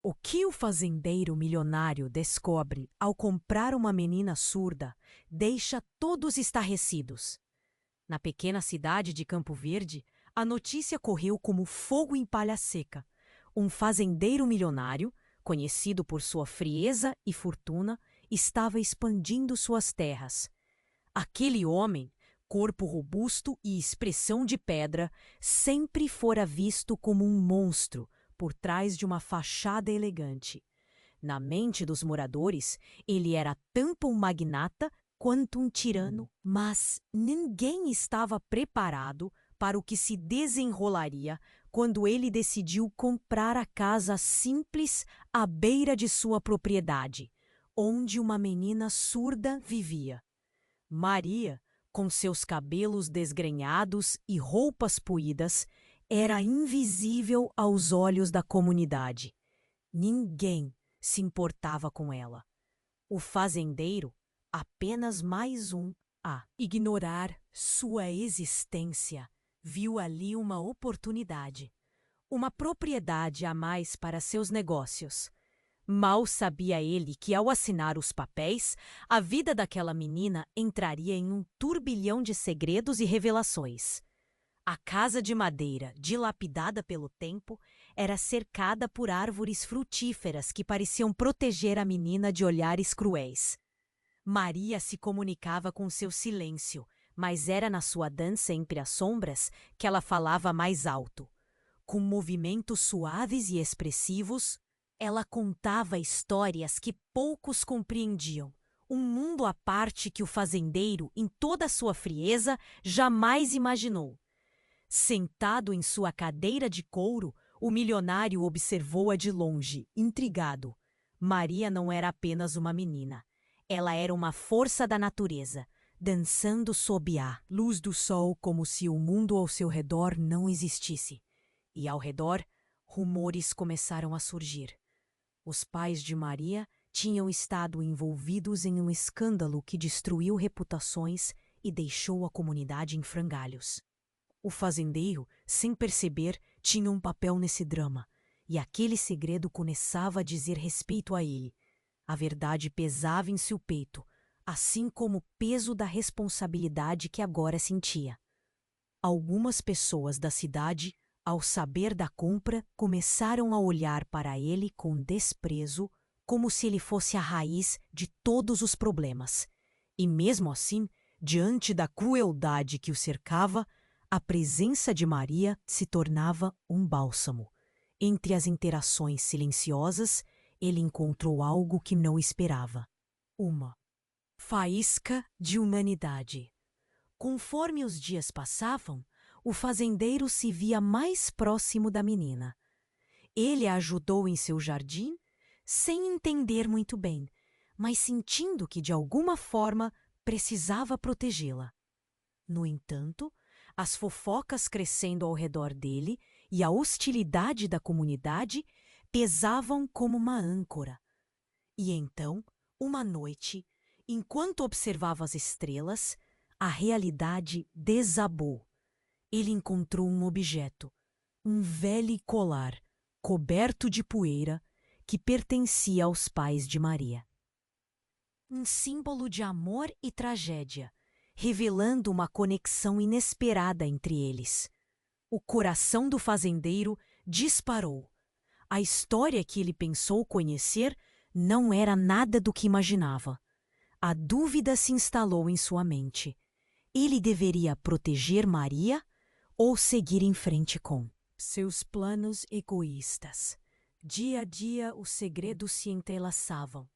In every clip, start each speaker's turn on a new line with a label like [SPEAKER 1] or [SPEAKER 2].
[SPEAKER 1] O que o fazendeiro milionário descobre ao comprar uma menina surda deixa todos estarrecidos. Na pequena cidade de Campo Verde, a notícia correu como fogo em palha seca. Um fazendeiro milionário, conhecido por sua frieza e fortuna, estava expandindo suas terras. Aquele homem, corpo robusto e expressão de pedra, sempre fora visto como um monstro por trás de uma fachada elegante. Na mente dos moradores, ele era tanto um magnata quanto um tirano, mas ninguém estava preparado para o que se desenrolaria quando ele decidiu comprar a casa simples à beira de sua propriedade, onde uma menina surda vivia. Maria, com seus cabelos desgrenhados e roupas poídas, era invisível aos olhos da comunidade. Ninguém se importava com ela. O fazendeiro, apenas mais um a ignorar sua existência, viu ali uma oportunidade, uma propriedade a mais para seus negócios. Mal sabia ele que, ao assinar os papéis, a vida daquela menina entraria em um turbilhão de segredos e revelações. A casa de madeira, dilapidada pelo tempo, era cercada por árvores frutíferas que pareciam proteger a menina de olhares cruéis. Maria se comunicava com seu silêncio, mas era na sua dança entre as sombras que ela falava mais alto. Com movimentos suaves e expressivos, ela contava histórias que poucos compreendiam. Um mundo à parte que o fazendeiro, em toda a sua frieza, jamais imaginou. Sentado em sua cadeira de couro, o milionário observou-a de longe, intrigado. Maria não era apenas uma menina. Ela era uma força da natureza, dançando sob a luz do sol como se o mundo ao seu redor não existisse. E ao redor, rumores começaram a surgir. Os pais de Maria tinham estado envolvidos em um escândalo que destruiu reputações e deixou a comunidade em frangalhos. O fazendeiro, sem perceber, tinha um papel nesse drama, e aquele segredo começava a dizer respeito a ele. A verdade pesava em seu peito, assim como o peso da responsabilidade que agora sentia. Algumas pessoas da cidade, ao saber da compra, começaram a olhar para ele com desprezo, como se ele fosse a raiz de todos os problemas. E mesmo assim, diante da crueldade que o cercava, a presença de Maria se tornava um bálsamo. Entre as interações silenciosas, ele encontrou algo que não esperava. Uma faísca de humanidade. Conforme os dias passavam, o fazendeiro se via mais próximo da menina. Ele a ajudou em seu jardim, sem entender muito bem, mas sentindo que de alguma forma precisava protegê-la. No entanto, as fofocas crescendo ao redor dele e a hostilidade da comunidade pesavam como uma âncora. E então, uma noite, enquanto observava as estrelas, a realidade desabou. Ele encontrou um objeto, um velho colar, coberto de poeira, que pertencia aos pais de Maria. Um símbolo de amor e tragédia, revelando uma conexão inesperada entre eles. O coração do fazendeiro disparou. A história que ele pensou conhecer não era nada do que imaginava. A dúvida se instalou em sua mente. Ele deveria proteger Maria ou seguir em frente com seus planos egoístas? Dia a dia os segredos se entrelaçavam,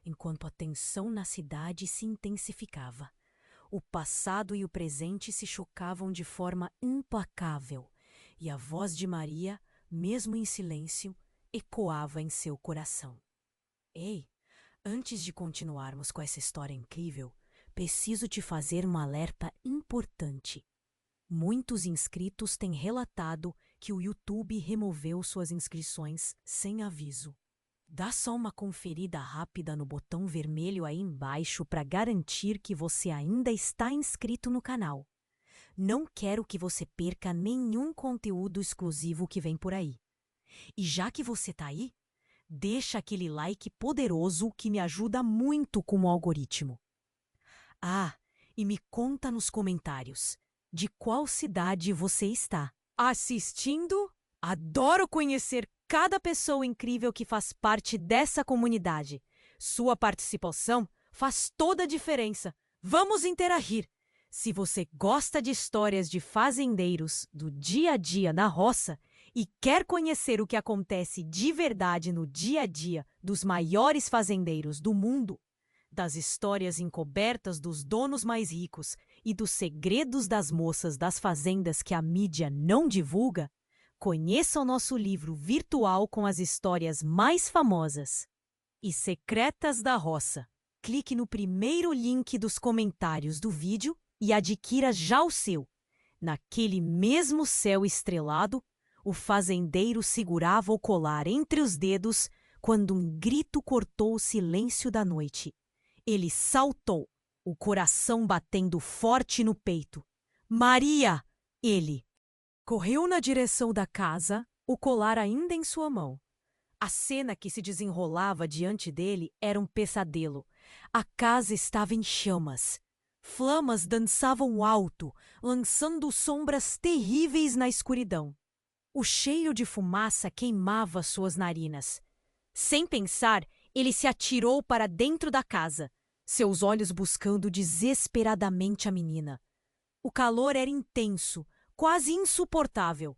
[SPEAKER 1] enquanto a tensão na cidade se intensificava. O passado e o presente se chocavam de forma implacável, e a voz de Maria, mesmo em silêncio, ecoava em seu coração. Ei, antes de continuarmos com essa história incrível, preciso te fazer um alerta importante. Muitos inscritos têm relatado que o YouTube removeu suas inscrições sem aviso. Dá só uma conferida rápida no botão vermelho aí embaixo para garantir que você ainda está inscrito no canal. Não quero que você perca nenhum conteúdo exclusivo que vem por aí. E já que você está aí, deixa aquele like poderoso que me ajuda muito com o algoritmo. Ah, e me conta nos comentários de qual cidade você está assistindo. Adoro conhecer cada pessoa incrível que faz parte dessa comunidade. Sua participação faz toda a diferença. Vamos interagir! Se você gosta de histórias de fazendeiros do dia a dia na roça e quer conhecer o que acontece de verdade no dia a dia dos maiores fazendeiros do mundo, das histórias encobertas dos donos mais ricos e dos segredos das moças das fazendas que a mídia não divulga, conheça o nosso livro virtual com as histórias mais famosas e secretas da roça. Clique no primeiro link dos comentários do vídeo e adquira já o seu. Naquele mesmo céu estrelado, o fazendeiro segurava o colar entre os dedos quando um grito cortou o silêncio da noite. Ele saltou, o coração batendo forte no peito. Maria! Ele correu na direção da casa, o colar ainda em sua mão. A cena que se desenrolava diante dele era um pesadelo. A casa estava em chamas. Flamas dançavam alto, lançando sombras terríveis na escuridão. O cheiro de fumaça queimava suas narinas. Sem pensar, ele se atirou para dentro da casa, seus olhos buscando desesperadamente a menina. O calor era intenso, quase insuportável.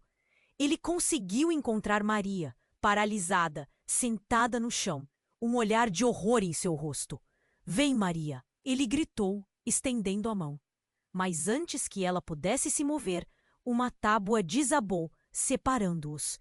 [SPEAKER 1] Ele conseguiu encontrar Maria, paralisada, sentada no chão, um olhar de horror em seu rosto. "Vem, Maria!" ele gritou, estendendo a mão. Mas antes que ela pudesse se mover, uma tábua desabou, separando-os.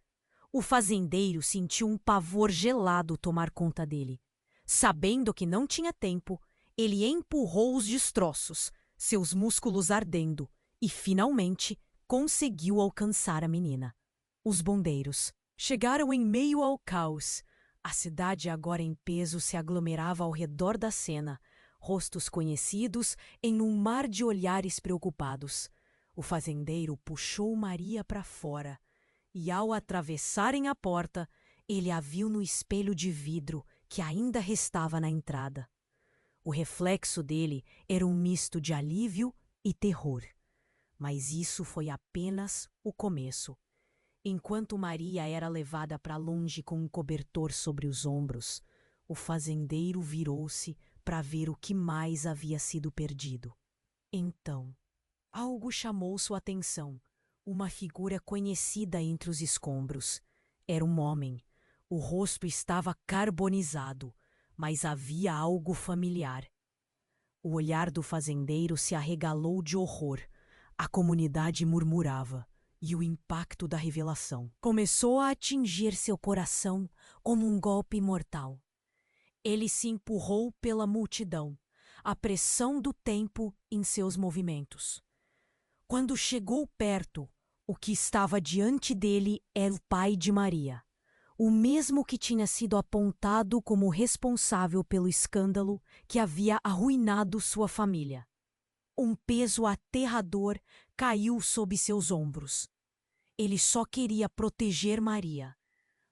[SPEAKER 1] O fazendeiro sentiu um pavor gelado tomar conta dele. Sabendo que não tinha tempo, ele empurrou os destroços, seus músculos ardendo, e finalmente conseguiu alcançar a menina. Os bombeiros chegaram em meio ao caos. A cidade, agora em peso, se aglomerava ao redor da cena, rostos conhecidos em um mar de olhares preocupados. O fazendeiro puxou Maria para fora e, ao atravessarem a porta, ele a viu no espelho de vidro que ainda restava na entrada. O reflexo dele era um misto de alívio e terror. Mas isso foi apenas o começo. Enquanto Maria era levada para longe com um cobertor sobre os ombros, o fazendeiro virou-se para ver o que mais havia sido perdido. Então, algo chamou sua atenção. Uma figura conhecida entre os escombros. Era um homem. O rosto estava carbonizado, mas havia algo familiar. O olhar do fazendeiro se arregalou de horror. A comunidade murmurava, e o impacto da revelação começou a atingir seu coração como um golpe mortal. Ele se empurrou pela multidão, a pressão do tempo em seus movimentos. Quando chegou perto, o que estava diante dele era o pai de Maria, o mesmo que tinha sido apontado como responsável pelo escândalo que havia arruinado sua família. Um peso aterrador caiu sob seus ombros. Ele só queria proteger Maria,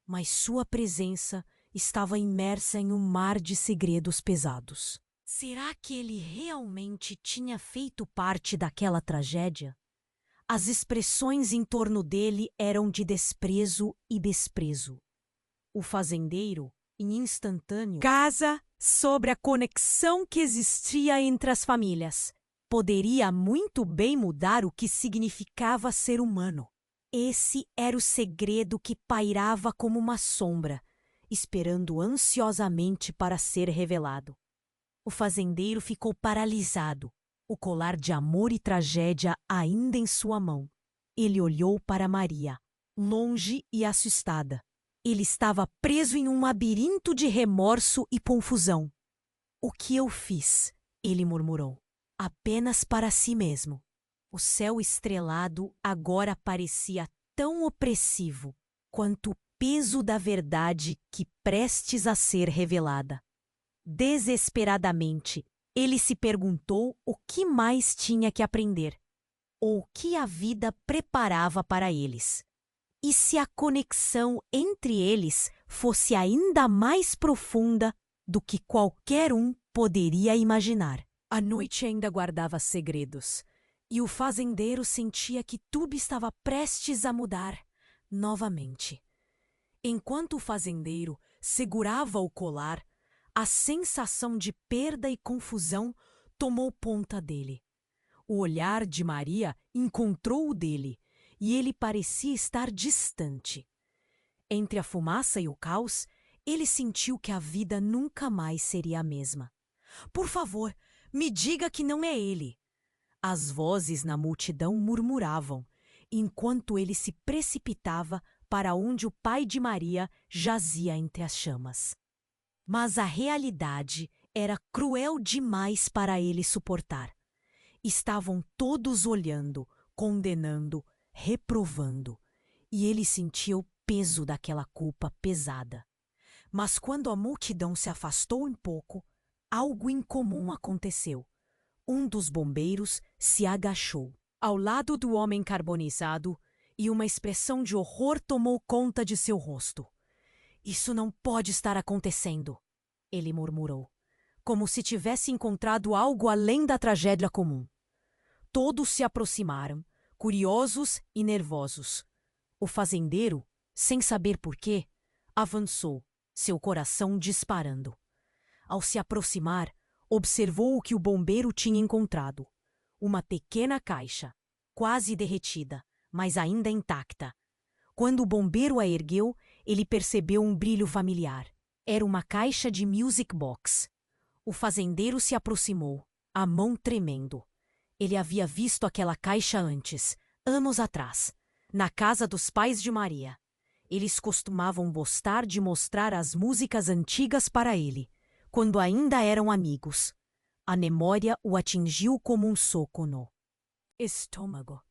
[SPEAKER 1] mas sua presença estava imersa em um mar de segredos pesados. Será que ele realmente tinha feito parte daquela tragédia? As expressões em torno dele eram de desprezo e desprezo. O fazendeiro, em instantâneo, casa sobre a conexão que existia entre as famílias. Poderia muito bem mudar o que significava ser humano. Esse era o segredo que pairava como uma sombra, esperando ansiosamente para ser revelado. O fazendeiro ficou paralisado, o colar de amor e tragédia ainda em sua mão. Ele olhou para Maria, longe e assustada. Ele estava preso em um labirinto de remorso e confusão. "O que eu fiz?" ele murmurou, apenas para si mesmo. O céu estrelado agora parecia tão opressivo quanto o peso da verdade que prestes a ser revelada. Desesperadamente, ele se perguntou o que mais tinha que aprender, ou o que a vida preparava para eles. E se a conexão entre eles fosse ainda mais profunda do que qualquer um poderia imaginar? A noite ainda guardava segredos, e o fazendeiro sentia que tudo estava prestes a mudar novamente. Enquanto o fazendeiro segurava o colar, a sensação de perda e confusão tomou conta dele. O olhar de Maria encontrou o dele, e ele parecia estar distante. Entre a fumaça e o caos, ele sentiu que a vida nunca mais seria a mesma. Por favor, me diga que não é ele. As vozes na multidão murmuravam, enquanto ele se precipitava para onde o pai de Maria jazia entre as chamas. Mas a realidade era cruel demais para ele suportar. Estavam todos olhando, condenando, reprovando, e ele sentia o peso daquela culpa pesada. Mas quando a multidão se afastou um pouco, algo incomum aconteceu. Um dos bombeiros se agachou ao lado do homem carbonizado e uma expressão de horror tomou conta de seu rosto. "Isso não pode estar acontecendo", ele murmurou, como se tivesse encontrado algo além da tragédia comum. Todos se aproximaram, curiosos e nervosos. O fazendeiro, sem saber porquê, avançou, seu coração disparando. Ao se aproximar, observou o que o bombeiro tinha encontrado. Uma pequena caixa, quase derretida, mas ainda intacta. Quando o bombeiro a ergueu, ele percebeu um brilho familiar. Era uma caixa de music box. O fazendeiro se aproximou, a mão tremendo. Ele havia visto aquela caixa antes, anos atrás, na casa dos pais de Maria. Eles costumavam gostar de mostrar as músicas antigas para ele, quando ainda eram amigos. A memória o atingiu como um soco no estômago.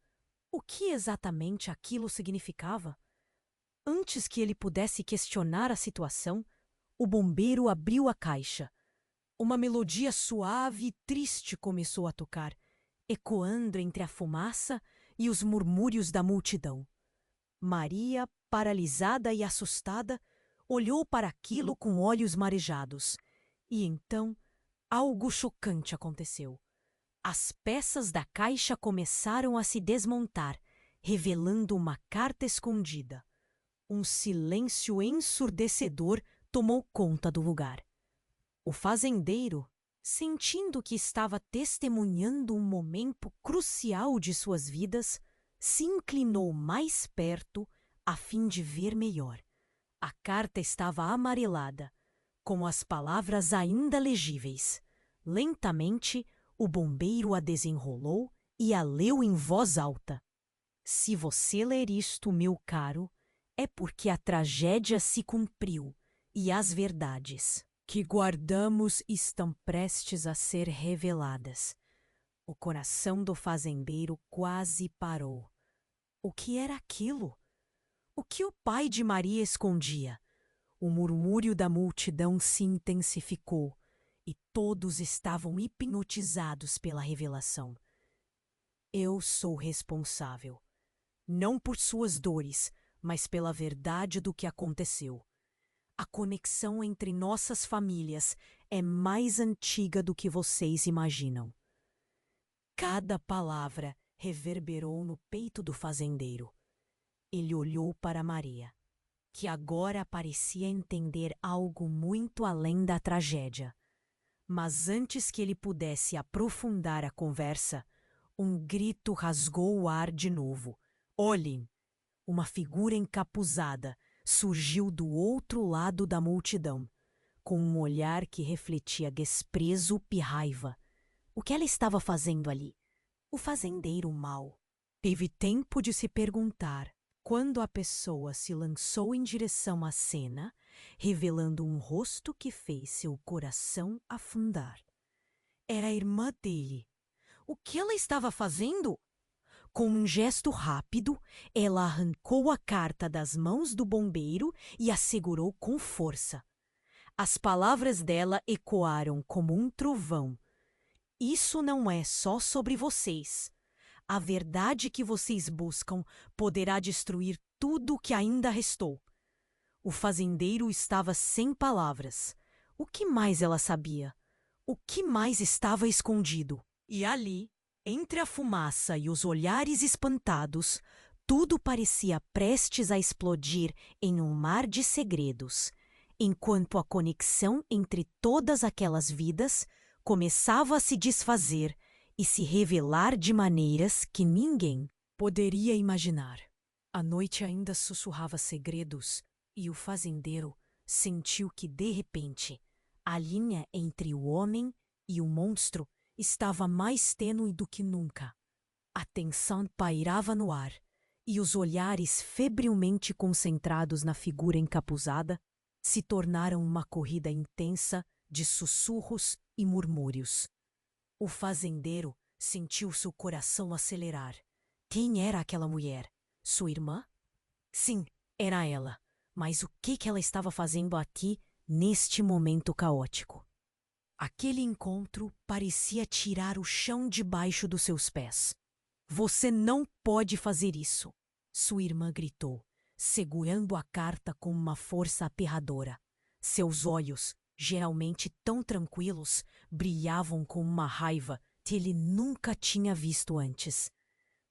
[SPEAKER 1] O que exatamente aquilo significava? Antes que ele pudesse questionar a situação, o bombeiro abriu a caixa. Uma melodia suave e triste começou a tocar, ecoando entre a fumaça e os murmúrios da multidão. Maria, paralisada e assustada, olhou para aquilo com olhos marejados. E então, algo chocante aconteceu. As peças da caixa começaram a se desmontar, revelando uma carta escondida. Um silêncio ensurdecedor tomou conta do lugar. O fazendeiro, sentindo que estava testemunhando um momento crucial de suas vidas, se inclinou mais perto a fim de ver melhor. A carta estava amarelada, com as palavras ainda legíveis. Lentamente, o bombeiro a desenrolou e a leu em voz alta. "Se você ler isto, meu caro, é porque a tragédia se cumpriu e as verdades que guardamos estão prestes a ser reveladas." O coração do fazendeiro quase parou. O que era aquilo? O que o pai de Maria escondia? O murmúrio da multidão se intensificou e todos estavam hipnotizados pela revelação. "Eu sou responsável, não por suas dores, mas pela verdade do que aconteceu. A conexão entre nossas famílias é mais antiga do que vocês imaginam." Cada palavra reverberou no peito do fazendeiro. Ele olhou para Maria, que agora parecia entender algo muito além da tragédia. Mas antes que ele pudesse aprofundar a conversa, um grito rasgou o ar de novo. "Olhem!" Uma figura encapuzada surgiu do outro lado da multidão, com um olhar que refletia desprezo e raiva. O que ela estava fazendo ali? O fazendeiro mau teve tempo de se perguntar quando a pessoa se lançou em direção à cena, revelando um rosto que fez seu coração afundar. Era a irmã dele. O que ela estava fazendo? Com um gesto rápido, ela arrancou a carta das mãos do bombeiro e a segurou com força. As palavras dela ecoaram como um trovão. "Isso não é só sobre vocês. A verdade que vocês buscam poderá destruir tudo que ainda restou. O fazendeiro estava sem palavras. O que mais ela sabia? O que mais estava escondido? E ali, entre a fumaça e os olhares espantados, tudo parecia prestes a explodir em um mar de segredos, enquanto a conexão entre todas aquelas vidas começava a se desfazer e se revelar de maneiras que ninguém poderia imaginar. A noite ainda sussurrava segredos e o fazendeiro sentiu que, de repente, a linha entre o homem e o monstro estava mais tênue do que nunca. A tensão pairava no ar e os olhares febrilmente concentrados na figura encapuzada se tornaram uma corrida intensa de sussurros e murmúrios. O fazendeiro sentiu seu coração acelerar. Quem era aquela mulher? Sua irmã? Sim, era ela. Mas o que ela estava fazendo aqui neste momento caótico? Aquele encontro parecia tirar o chão debaixo dos seus pés. Você não pode fazer isso, sua irmã gritou, segurando a carta com uma força aterradora. Seus olhos, geralmente tão tranquilos, brilhavam com uma raiva que ele nunca tinha visto antes.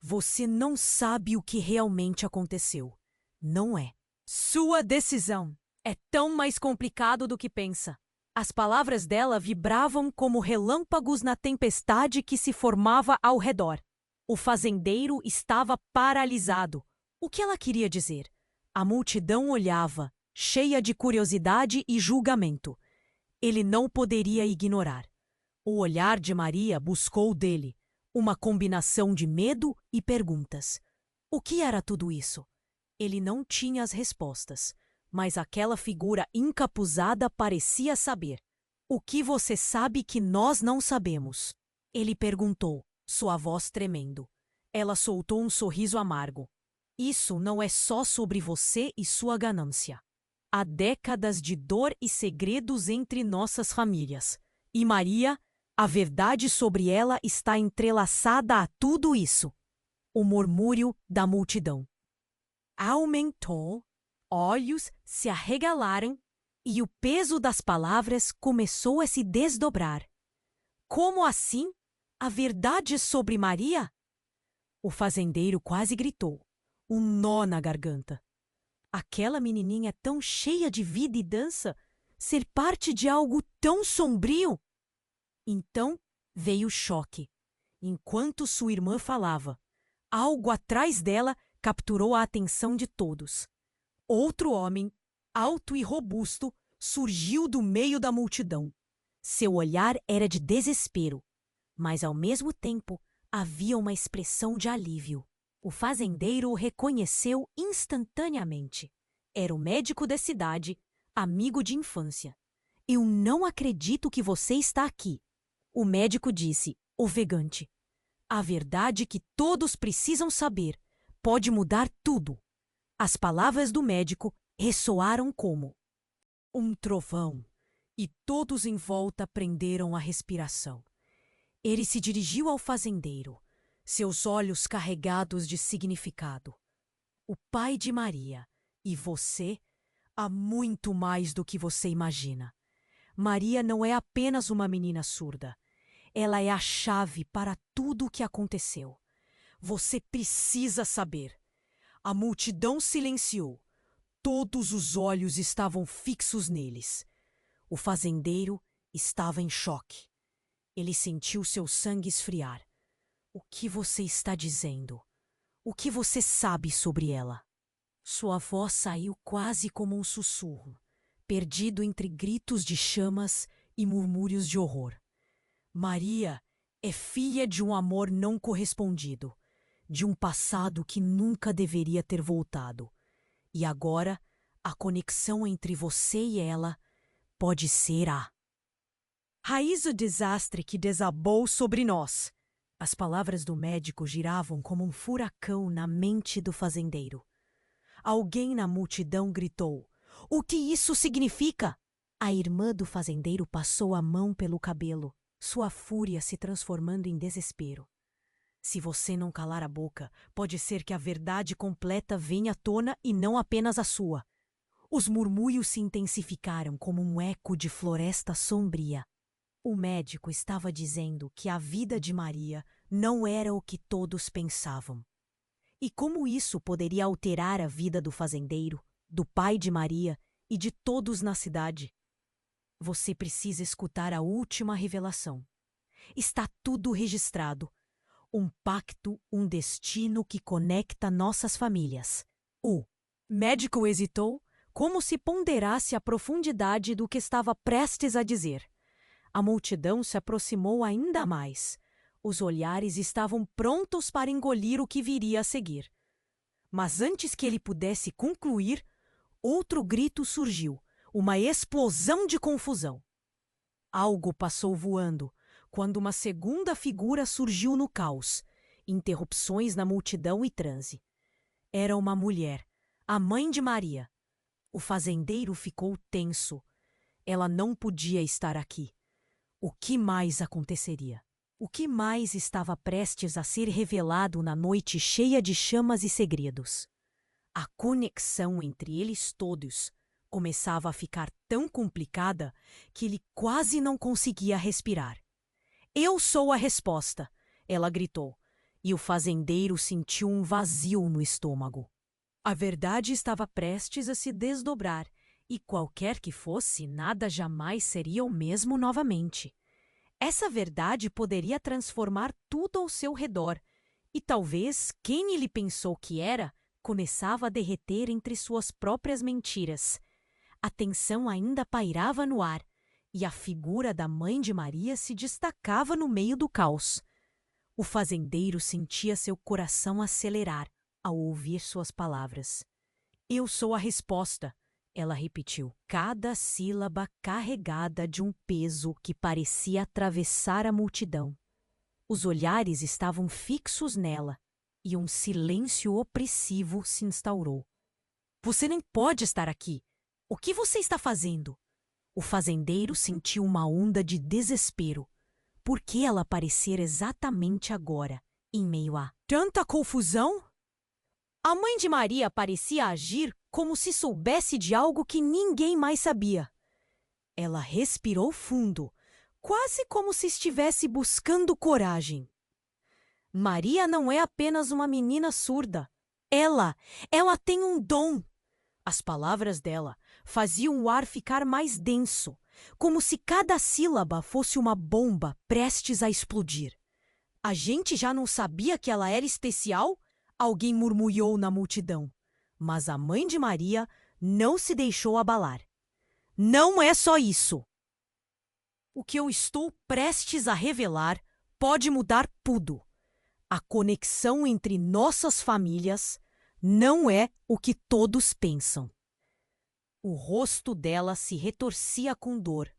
[SPEAKER 1] Você não sabe o que realmente aconteceu, não é? Sua decisão é tão mais complicado do que pensa. As palavras dela vibravam como relâmpagos na tempestade que se formava ao redor. O fazendeiro estava paralisado. O que ela queria dizer? A multidão olhava, cheia de curiosidade e julgamento. Ele não poderia ignorar. O olhar de Maria buscou dele uma combinação de medo e perguntas. O que era tudo isso? Ele não tinha as respostas, mas aquela figura encapuzada parecia saber. O que você sabe que nós não sabemos? Ele perguntou, sua voz tremendo. Ela soltou um sorriso amargo. Isso não é só sobre você e sua ganância. Há décadas de dor e segredos entre nossas famílias. E Maria, a verdade sobre ela está entrelaçada a tudo isso. O murmúrio da multidão aumentou, olhos se arregalaram e o peso das palavras começou a se desdobrar. Como assim? A verdade sobre Maria? O fazendeiro quase gritou, um nó na garganta. Aquela menininha tão cheia de vida e dança, ser parte de algo tão sombrio? Então veio o choque. Enquanto sua irmã falava, algo atrás dela capturou a atenção de todos. Outro homem, alto e robusto, surgiu do meio da multidão. Seu olhar era de desespero, mas ao mesmo tempo havia uma expressão de alívio. O fazendeiro o reconheceu instantaneamente. Era o médico da cidade, amigo de infância. Eu não acredito que você está aqui. O médico disse, ofegante. A verdade que todos precisam saber pode mudar tudo. As palavras do médico ressoaram como um trovão, e todos em volta prenderam a respiração. Ele se dirigiu ao fazendeiro, seus olhos carregados de significado. O pai de Maria e você há muito mais do que você imagina. Maria não é apenas uma menina surda. Ela é a chave para tudo o que aconteceu. Você precisa saber. A multidão silenciou. Todos os olhos estavam fixos neles. O fazendeiro estava em choque. Ele sentiu seu sangue esfriar. O que você está dizendo? O que você sabe sobre ela? Sua voz saiu quase como um sussurro, perdido entre gritos de chamas e murmúrios de horror. Maria é filha de um amor não correspondido, de um passado que nunca deveria ter voltado. E agora, a conexão entre você e ela pode ser a raiz do desastre que desabou sobre nós. As palavras do médico giravam como um furacão na mente do fazendeiro. Alguém na multidão gritou, o que isso significa? A irmã do fazendeiro passou a mão pelo cabelo, sua fúria se transformando em desespero. Se você não calar a boca, pode ser que a verdade completa venha à tona e não apenas a sua. Os murmúrios se intensificaram como um eco de floresta sombria. O médico estava dizendo que a vida de Maria não era o que todos pensavam. E como isso poderia alterar a vida do fazendeiro, do pai de Maria e de todos na cidade? Você precisa escutar a última revelação. Está tudo registrado. Um pacto, um destino que conecta nossas famílias. O médico hesitou, como se ponderasse a profundidade do que estava prestes a dizer. A multidão se aproximou ainda mais. Os olhares estavam prontos para engolir o que viria a seguir. Mas antes que ele pudesse concluir, outro grito surgiu, uma explosão de confusão. Algo passou voando, quando uma segunda figura surgiu no caos. Interrupções na multidão e transe. Era uma mulher, a mãe de Maria. O fazendeiro ficou tenso. Ela não podia estar aqui. O que mais aconteceria? O que mais estava prestes a ser revelado na noite cheia de chamas e segredos? A conexão entre eles todos começava a ficar tão complicada que ele quase não conseguia respirar. Eu sou a resposta, ela gritou, e o fazendeiro sentiu um vazio no estômago. A verdade estava prestes a se desdobrar, e qualquer que fosse, nada jamais seria o mesmo novamente. Essa verdade poderia transformar tudo ao seu redor, e talvez quem ele pensou que era começava a derreter entre suas próprias mentiras. A tensão ainda pairava no ar, e a figura da mãe de Maria se destacava no meio do caos. O fazendeiro sentia seu coração acelerar ao ouvir suas palavras. Eu sou a resposta, ela repetiu, cada sílaba carregada de um peso que parecia atravessar a multidão. Os olhares estavam fixos nela, e um silêncio opressivo se instaurou. Você nem pode estar aqui. O que você está fazendo? O fazendeiro sentiu uma onda de desespero. Por que ela aparecer exatamente agora, em meio a tanta confusão? A mãe de Maria parecia agir como se soubesse de algo que ninguém mais sabia. Ela respirou fundo, quase como se estivesse buscando coragem. Maria não é apenas uma menina surda. Ela tem um dom. As palavras dela faziam o ar ficar mais denso, como se cada sílaba fosse uma bomba prestes a explodir. A gente já não sabia que ela era especial? Alguém murmurou na multidão. Mas a mãe de Maria não se deixou abalar. Não é só isso. O que eu estou prestes a revelar pode mudar tudo. A conexão entre nossas famílias não é o que todos pensam. O rosto dela se retorcia com dor,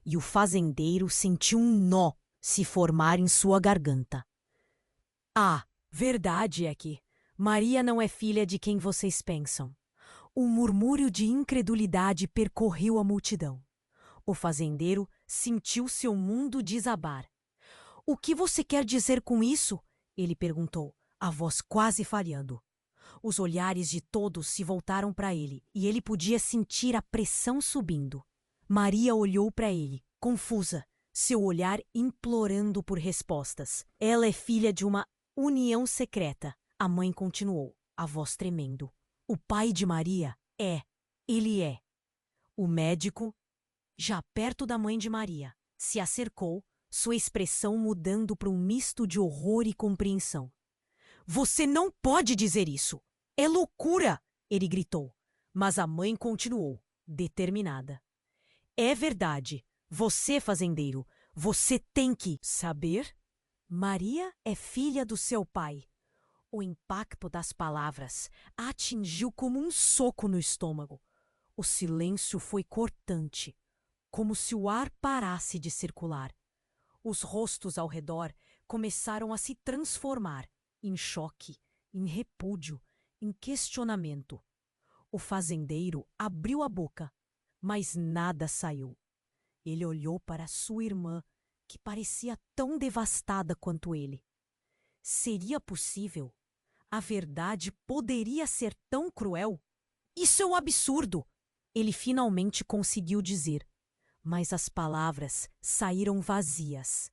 [SPEAKER 1] e o fazendeiro sentiu um nó se formar em sua garganta. A verdade é que Maria não é filha de quem vocês pensam. Um murmúrio de incredulidade percorreu a multidão. O fazendeiro sentiu seu mundo desabar. O que você quer dizer com isso? Ele perguntou, a voz quase falhando. Os olhares de todos se voltaram para ele, e ele podia sentir a pressão subindo. Maria olhou para ele, confusa, seu olhar implorando por respostas. Ela é filha de uma união secreta, a mãe continuou, a voz tremendo. O pai de Maria ele é. O médico, já perto da mãe de Maria, se acercou, sua expressão mudando para um misto de horror e compreensão. Você não pode dizer isso! É loucura! Ele gritou. Mas a mãe continuou, determinada. É verdade. Você, fazendeiro, você tem que saber. Maria é filha do seu pai. O impacto das palavras a atingiu como um soco no estômago. O silêncio foi cortante, como se o ar parasse de circular. Os rostos ao redor começaram a se transformar em choque, em repúdio, em questionamento. O fazendeiro abriu a boca, mas nada saiu. Ele olhou para sua irmã, que parecia tão devastada quanto ele. Seria possível? A verdade poderia ser tão cruel? Isso é um absurdo! Ele finalmente conseguiu dizer, mas as palavras saíram vazias.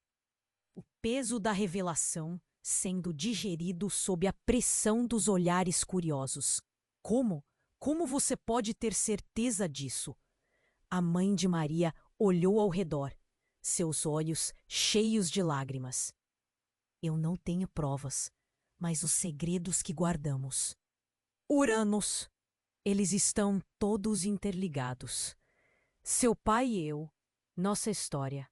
[SPEAKER 1] O peso da revelação sendo digerido sob a pressão dos olhares curiosos. Como? Como você pode ter certeza disso? A mãe de Maria olhou ao redor, seus olhos cheios de lágrimas. Eu não tenho provas, mas os segredos que guardamos. Uranos! Eles estão todos interligados. Seu pai e eu, nossa história.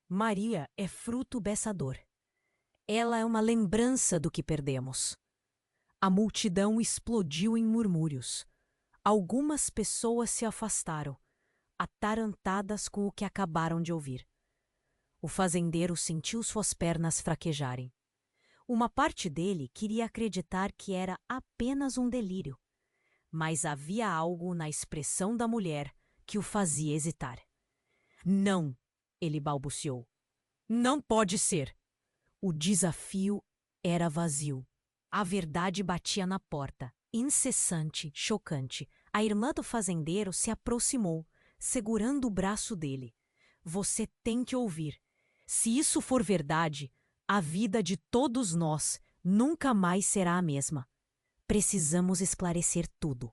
[SPEAKER 1] Maria é fruto beçador. Ela é uma lembrança do que perdemos. A multidão explodiu em murmúrios. Algumas pessoas se afastaram, atarantadas com o que acabaram de ouvir. O fazendeiro sentiu suas pernas fraquejarem. Uma parte dele queria acreditar que era apenas um delírio, mas havia algo na expressão da mulher que o fazia hesitar. Não, ele balbuciou. Não pode ser. O desafio era vazio. A verdade batia na porta, incessante, chocante. A irmã do fazendeiro se aproximou, segurando o braço dele. Você tem que ouvir. Se isso for verdade, a vida de todos nós nunca mais será a mesma. Precisamos esclarecer tudo.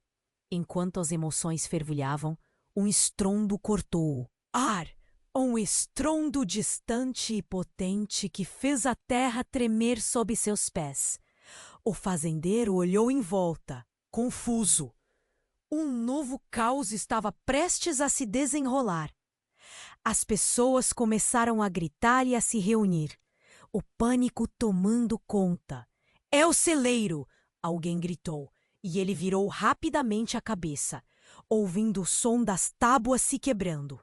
[SPEAKER 1] Enquanto as emoções fervilhavam, um estrondo cortou-o. Ar! Um estrondo distante e potente que fez a terra tremer sob seus pés. O fazendeiro olhou em volta, confuso. Um novo caos estava prestes a se desenrolar. As pessoas começaram a gritar e a se reunir. O pânico tomando conta. É o celeiro! Alguém gritou, e ele virou rapidamente a cabeça, ouvindo o som das tábuas se quebrando.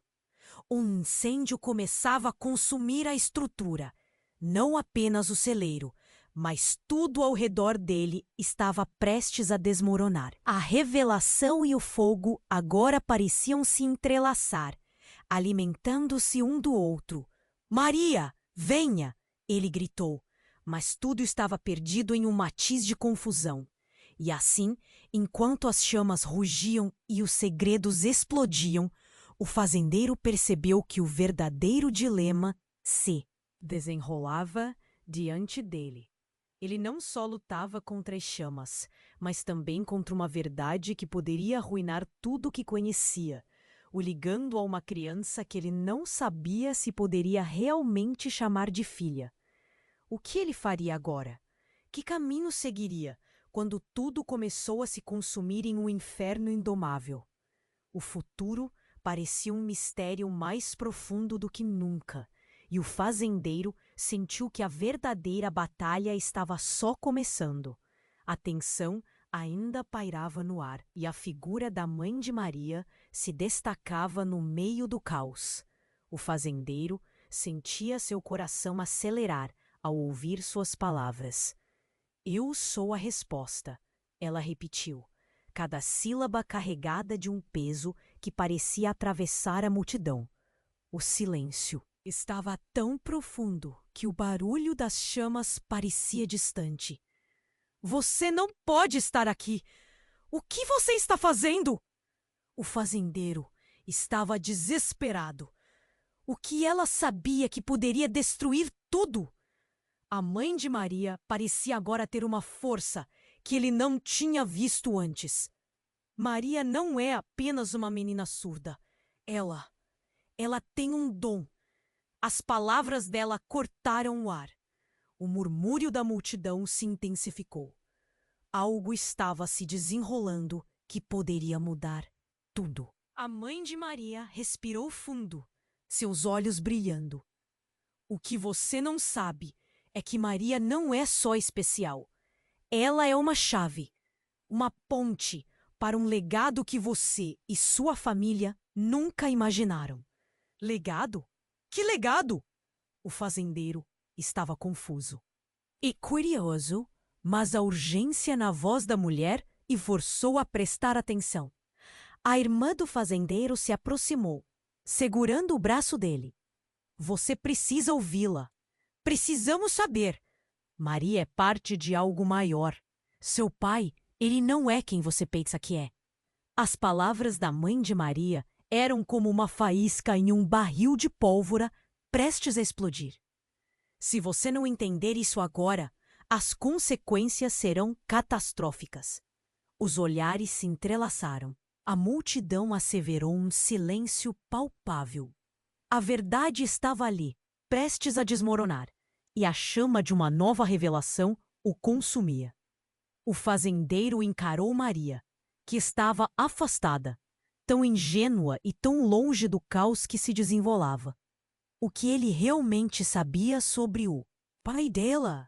[SPEAKER 1] Um incêndio começava a consumir a estrutura. Não apenas o celeiro, mas tudo ao redor dele estava prestes a desmoronar. A revelação e o fogo agora pareciam se entrelaçar, alimentando-se um do outro. Maria, venha! Ele gritou, mas tudo estava perdido em um matiz de confusão. E assim, enquanto as chamas rugiam e os segredos explodiam, o fazendeiro percebeu que o verdadeiro dilema se desenrolava diante dele. Ele não só lutava contra as chamas, mas também contra uma verdade que poderia arruinar tudo o que conhecia, o ligando a uma criança que ele não sabia se poderia realmente chamar de filha. O que ele faria agora? Que caminho seguiria quando tudo começou a se consumir em um inferno indomável? O futuro parecia um mistério mais profundo do que nunca, e o fazendeiro sentiu que a verdadeira batalha estava só começando. A tensão ainda pairava no ar, e a figura da mãe de Maria se destacava no meio do caos. O fazendeiro sentia seu coração acelerar ao ouvir suas palavras. Eu sou a resposta, ela repetiu, cada sílaba carregada de um peso que parecia atravessar a multidão. O silêncio estava tão profundo que o barulho das chamas parecia distante. Você não pode estar aqui! O que você está fazendo? O fazendeiro estava desesperado. O que ela sabia que poderia destruir tudo? A mãe de Maria parecia agora ter uma força que ele não tinha visto antes. Maria não é apenas uma menina surda. Ela tem um dom. As palavras dela cortaram o ar. O murmúrio da multidão se intensificou. Algo estava se desenrolando que poderia mudar tudo. A mãe de Maria respirou fundo, seus olhos brilhando. O que você não sabe é que Maria não é só especial. Ela é uma chave, uma ponte para um legado que você e sua família nunca imaginaram. Legado? Que legado? O fazendeiro estava confuso e curioso, mas a urgência na voz da mulher o forçou a prestar atenção. A irmã do fazendeiro se aproximou, segurando o braço dele. Você precisa ouvi-la. Precisamos saber. Maria é parte de algo maior. Seu pai, ele não é quem você pensa que é. As palavras da mãe de Maria eram como uma faísca em um barril de pólvora prestes a explodir. Se você não entender isso agora, as consequências serão catastróficas. Os olhares se entrelaçaram. A multidão asseverou um silêncio palpável. A verdade estava ali, prestes a desmoronar, e a chama de uma nova revelação o consumia. O fazendeiro encarou Maria, que estava afastada, tão ingênua e tão longe do caos que se desenrolava. O que ele realmente sabia sobre o pai dela?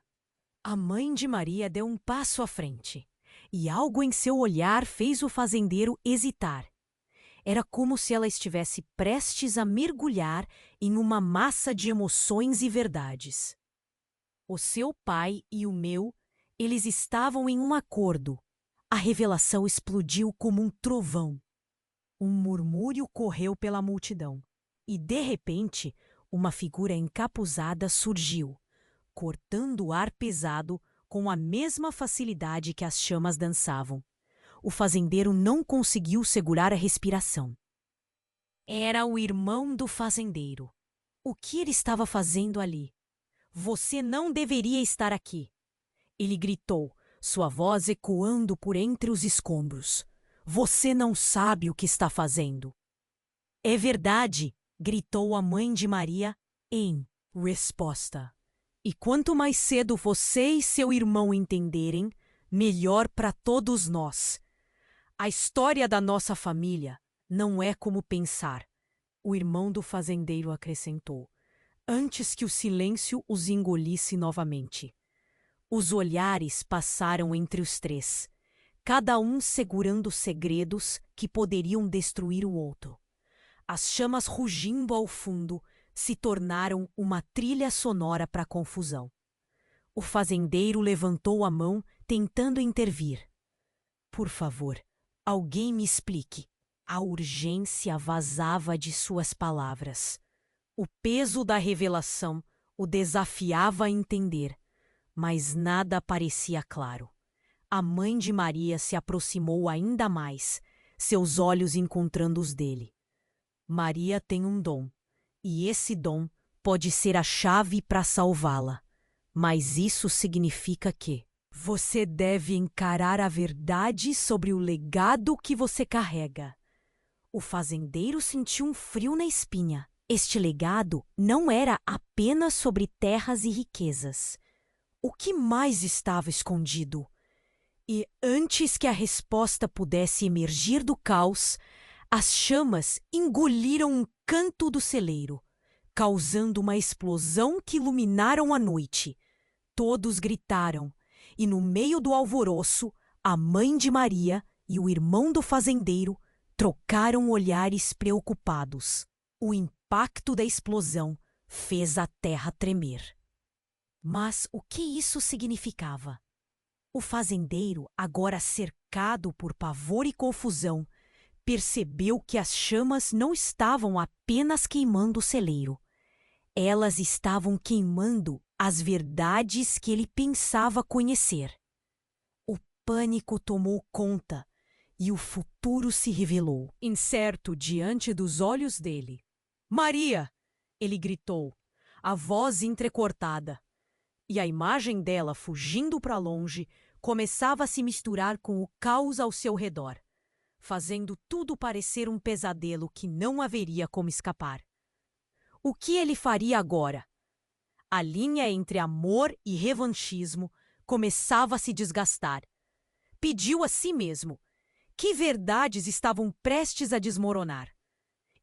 [SPEAKER 1] A mãe de Maria deu um passo à frente, e algo em seu olhar fez o fazendeiro hesitar. Era como se ela estivesse prestes a mergulhar em uma massa de emoções e verdades. O seu pai e o meu, eles estavam em um acordo. A revelação explodiu como um trovão. Um murmúrio correu pela multidão, e de repente, uma figura encapuzada surgiu, cortando o ar pesado com a mesma facilidade que as chamas dançavam. O fazendeiro não conseguiu segurar a respiração. Era o irmão do fazendeiro. O que ele estava fazendo ali? Você não deveria estar aqui. Ele gritou, sua voz ecoando por entre os escombros. Você não sabe o que está fazendo. É verdade, gritou a mãe de Maria em resposta. E quanto mais cedo você e seu irmão entenderem, melhor para todos nós. A história da nossa família não é como pensar, o irmão do fazendeiro acrescentou, antes que o silêncio os engolisse novamente. Os olhares passaram entre os três, cada um segurando segredos que poderiam destruir o outro. As chamas rugindo ao fundo se tornaram uma trilha sonora para a confusão. O fazendeiro levantou a mão, tentando intervir. Por favor, alguém me explique. A urgência vazava de suas palavras. O peso da revelação o desafiava a entender, mas nada parecia claro. A mãe de Maria se aproximou ainda mais, seus olhos encontrando os dele. Maria tem um dom, e esse dom pode ser a chave para salvá-la. Mas isso significa que você deve encarar a verdade sobre o legado que você carrega. O fazendeiro sentiu um frio na espinha. Este legado não era apenas sobre terras e riquezas. O que mais estava escondido? E antes que a resposta pudesse emergir do caos, as chamas engoliram um canto do celeiro, causando uma explosão que iluminaram a noite. Todos gritaram, e no meio do alvoroço, a mãe de Maria e o irmão do fazendeiro trocaram olhares preocupados. O impacto da explosão fez a terra tremer. Mas o que isso significava? O fazendeiro, agora cercado por pavor e confusão, percebeu que as chamas não estavam apenas queimando o celeiro. Elas estavam queimando as verdades que ele pensava conhecer. O pânico tomou conta e o futuro se revelou, incerto diante dos olhos dele. Maria! Ele gritou, a voz entrecortada. E a imagem dela fugindo para longe começava a se misturar com o caos ao seu redor, fazendo tudo parecer um pesadelo que não haveria como escapar. O que ele faria agora? A linha entre amor e revanchismo começava a se desgastar. Pediu a si mesmo: que verdades estavam prestes a desmoronar?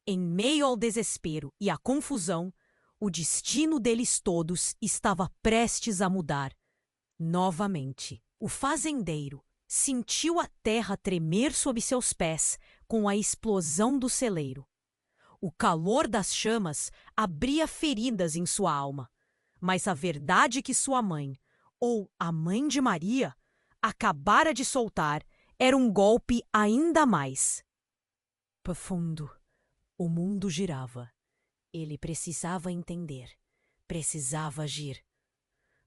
[SPEAKER 1] Em meio ao desespero e à confusão, o destino deles todos estava prestes a mudar. Novamente, o fazendeiro sentiu a terra tremer sob seus pés com a explosão do celeiro. O calor das chamas abria feridas em sua alma, mas a verdade que sua mãe, ou a mãe de Maria, acabara de soltar era um golpe ainda mais profundo. O mundo girava. Ele precisava entender. Precisava agir.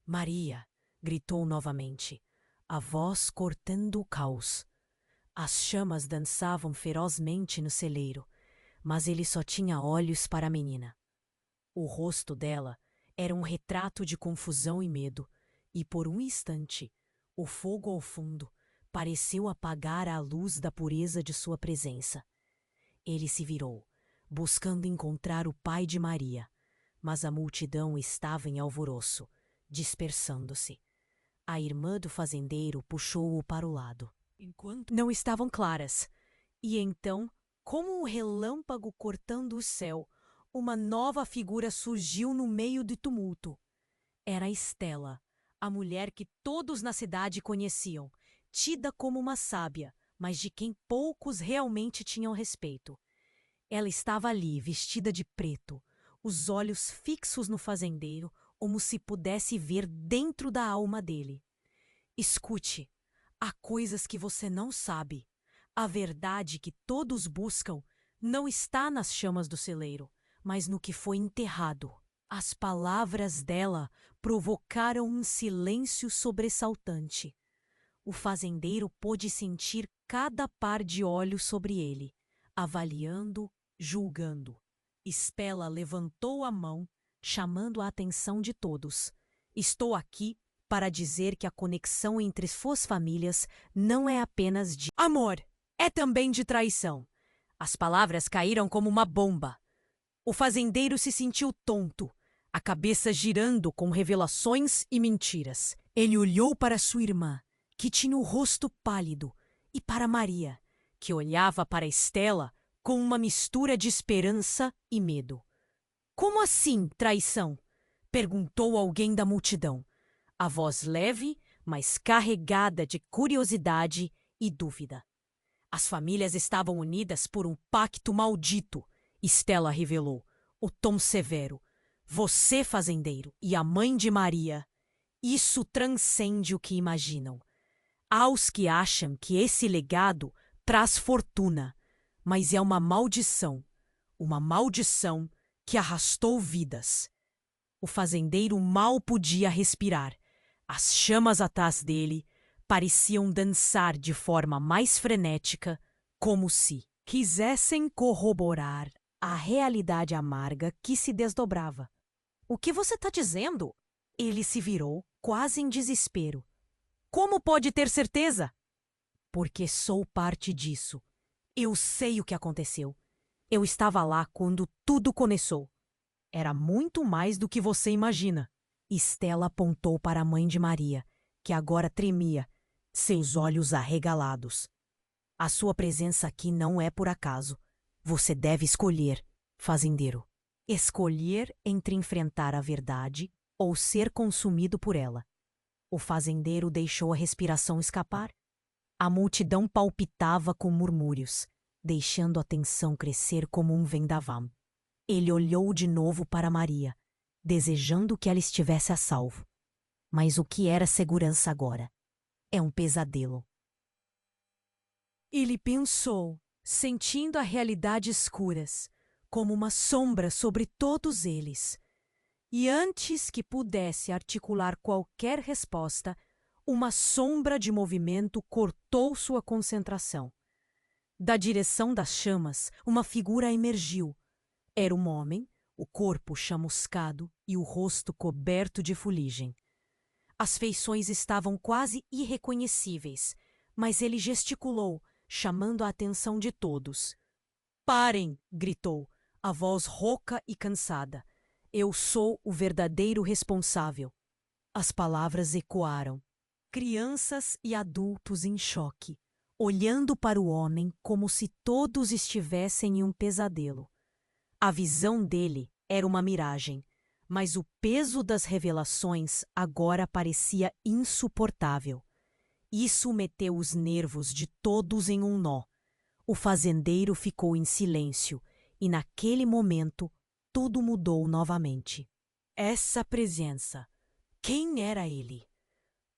[SPEAKER 1] Maria, gritou novamente, a voz cortando o caos. As chamas dançavam ferozmente no celeiro, mas ele só tinha olhos para a menina. O rosto dela era um retrato de confusão e medo, e por um instante, o fogo ao fundo pareceu apagar a luz da pureza de sua presença. Ele se virou, buscando encontrar o pai de Maria, mas a multidão estava em alvoroço, dispersando-se. A irmã do fazendeiro puxou-o para o lado. Enquanto não estavam claras, e então, como um relâmpago cortando o céu, uma nova figura surgiu no meio do tumulto. Era Estela, a mulher que todos na cidade conheciam, tida como uma sábia, mas de quem poucos realmente tinham respeito. Ela estava ali, vestida de preto, os olhos fixos no fazendeiro, como se pudesse ver dentro da alma dele. Escute, há coisas que você não sabe. A verdade que todos buscam não está nas chamas do celeiro, mas no que foi enterrado. As palavras dela provocaram um silêncio sobressaltante. O fazendeiro pôde sentir cada par de olhos sobre ele, avaliando, julgando. Estela levantou a mão, chamando a atenção de todos. Estou aqui para dizer que a conexão entre suas famílias não é apenas de amor, é também de traição. As palavras caíram como uma bomba. O fazendeiro se sentiu tonto, a cabeça girando com revelações e mentiras. Ele olhou para sua irmã, que tinha o rosto pálido, e para Maria, que olhava para Estela com uma mistura de esperança e medo. Como assim, traição? Perguntou alguém da multidão. A voz leve, mas carregada de curiosidade e dúvida. As famílias estavam unidas por um pacto maldito, Estela revelou, o tom severo. Você, fazendeiro, e a mãe de Maria, isso transcende o que imaginam. Há os que acham que esse legado traz fortuna, mas é uma maldição que arrastou vidas. O fazendeiro mal podia respirar. As chamas atrás dele pareciam dançar de forma mais frenética, como se quisessem corroborar a realidade amarga que se desdobrava. O que você está dizendo? Ele se virou, quase em desespero. Como pode ter certeza? Porque sou parte disso. Eu sei o que aconteceu. Eu estava lá quando tudo começou. Era muito mais do que você imagina. Estela apontou para a mãe de Maria, que agora tremia, seus olhos arregalados. A sua presença aqui não é por acaso. Você deve escolher, fazendeiro. Escolher entre enfrentar a verdade ou ser consumido por ela. O fazendeiro deixou a respiração escapar. A multidão palpitava com murmúrios, deixando a tensão crescer como um vendaval. Ele olhou de novo para Maria, desejando que ela estivesse a salvo. Mas o que era segurança agora? É um pesadelo. Ele pensou, sentindo a realidade escuras, como uma sombra sobre todos eles. E antes que pudesse articular qualquer resposta, uma sombra de movimento cortou sua concentração. Da direção das chamas, uma figura emergiu. Era um homem, o corpo chamuscado e o rosto coberto de fuligem. As feições estavam quase irreconhecíveis, mas ele gesticulou, chamando a atenção de todos. Parem! Gritou, a voz rouca e cansada. Eu sou o verdadeiro responsável. As palavras ecoaram. Crianças e adultos em choque, olhando para o homem como se todos estivessem em um pesadelo. A visão dele era uma miragem, mas o peso das revelações agora parecia insuportável. Isso meteu os nervos de todos em um nó. O fazendeiro ficou em silêncio e, naquele momento, tudo mudou novamente. Essa presença. Quem era ele?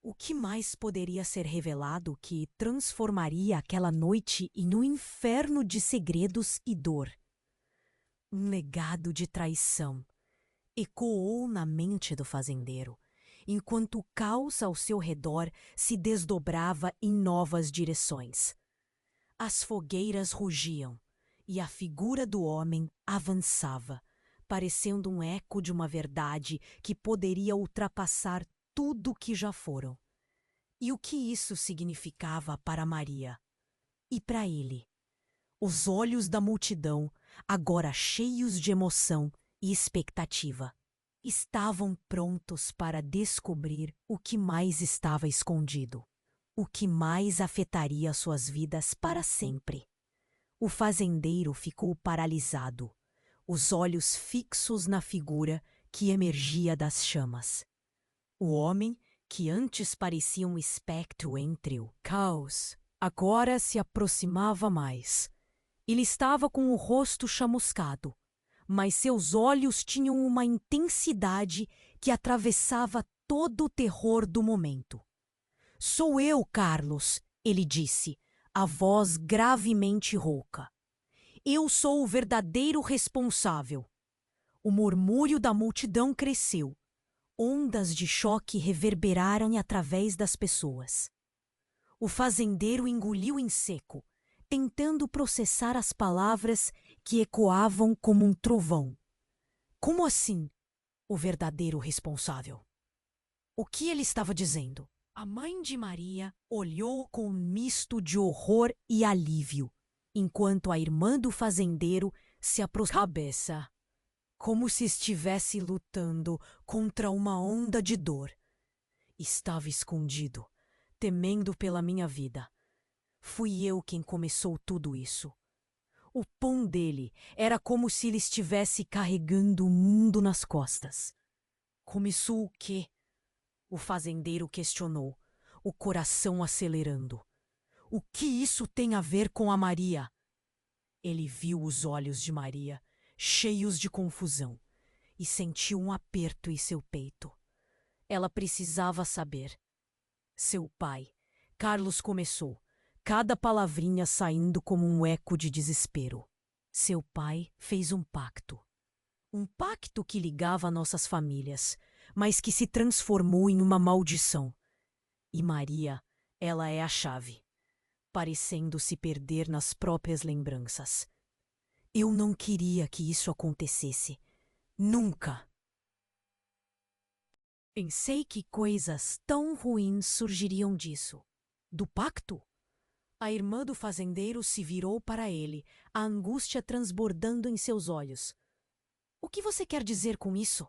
[SPEAKER 1] O que mais poderia ser revelado que transformaria aquela noite em um inferno de segredos e dor? Um legado de traição. Ecoou na mente do fazendeiro, enquanto o caos ao seu redor se desdobrava em novas direções. As fogueiras rugiam e a figura do homem avançava, parecendo um eco de uma verdade que poderia ultrapassar tudo o que já foram. E o que isso significava para Maria? E para ele? Os olhos da multidão, agora cheios de emoção e expectativa, estavam prontos para descobrir o que mais estava escondido, o que mais afetaria suas vidas para sempre. O fazendeiro ficou paralisado, os olhos fixos na figura que emergia das chamas. O homem, que antes parecia um espectro entre o caos, agora se aproximava mais. Ele estava com o rosto chamuscado, mas seus olhos tinham uma intensidade que atravessava todo o terror do momento. "Sou eu, Carlos", ele disse, a voz gravemente rouca. "Eu sou o verdadeiro responsável." O murmúrio da multidão cresceu. Ondas de choque reverberaram através das pessoas. O fazendeiro engoliu em seco, tentando processar as palavras que ecoavam como um trovão. Como assim, o verdadeiro responsável? O que ele estava dizendo? A mãe de Maria olhou com um misto de horror e alívio, enquanto a irmã do fazendeiro se aproximava, como se estivesse lutando contra uma onda de dor. Estava escondido, temendo pela minha vida. Fui eu quem começou tudo isso. O pão dele era como se ele estivesse carregando o mundo nas costas. Começou o quê? O fazendeiro questionou, o coração acelerando. O que isso tem a ver com a Maria? Ele viu os olhos de Maria, cheios de confusão, e sentiu um aperto em seu peito. Ela precisava saber. Seu pai, Carlos começou, cada palavrinha saindo como um eco de desespero. Seu pai fez um pacto. Um pacto que ligava nossas famílias, mas que se transformou em uma maldição. E Maria, ela é a chave, parecendo se perder nas próprias lembranças. Eu não queria que isso acontecesse. Nunca. Pensei que coisas tão ruins surgiriam disso. Do pacto? A irmã do fazendeiro se virou para ele, a angústia transbordando em seus olhos. O que você quer dizer com isso?